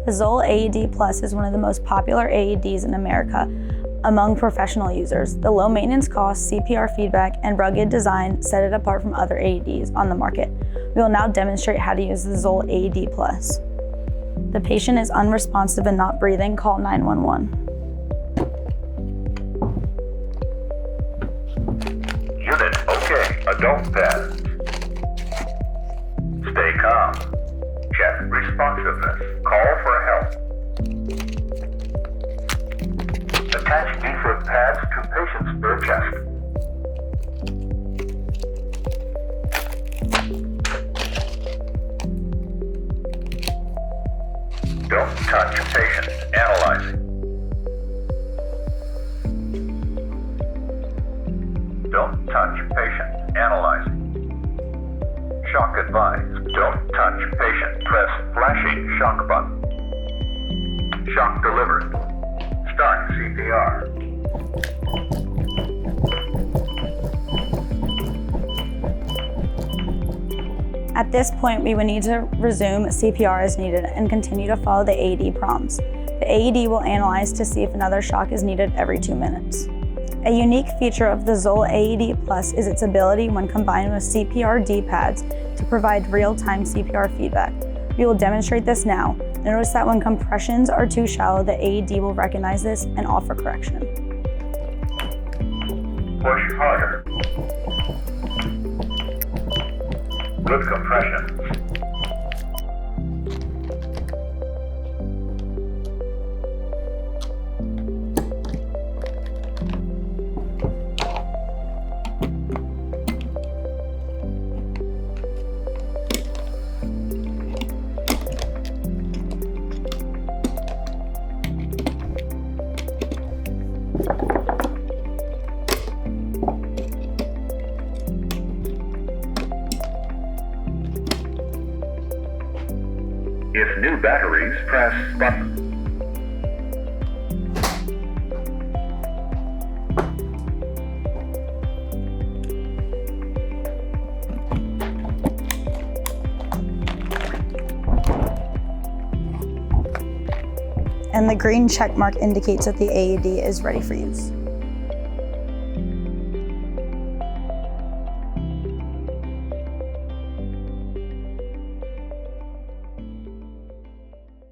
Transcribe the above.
The Zoll AED Plus is one of the most popular AEDs in America among professional users. The low maintenance cost, CPR feedback, and rugged design set it apart from other AEDs on the market. We will now demonstrate how to use the Zoll AED Plus. The patient is unresponsive and not breathing, call 911. Unit, okay, adult pads. Stay calm. Check responsiveness. Call for help. Attach defib pads to patient's bare chest. Don't touch patient. Analyzing. Don't touch patient. Analyzing. Shock advised. Don't touch patient. Press flashing shock button. Shock delivered. Start CPR. At this point, we would need to resume CPR as needed and continue to follow the AED prompts. The AED will analyze to see if another shock is needed every 2 minutes. A unique feature of the Zoll AED Plus is its ability when combined with CPR D-pads to provide real-time CPR feedback. We will demonstrate this now. Notice that when compressions are too shallow, the AED will recognize this and offer correction. Push harder. Good compression. If new batteries, press button. And the green check mark indicates that the AED is ready for use.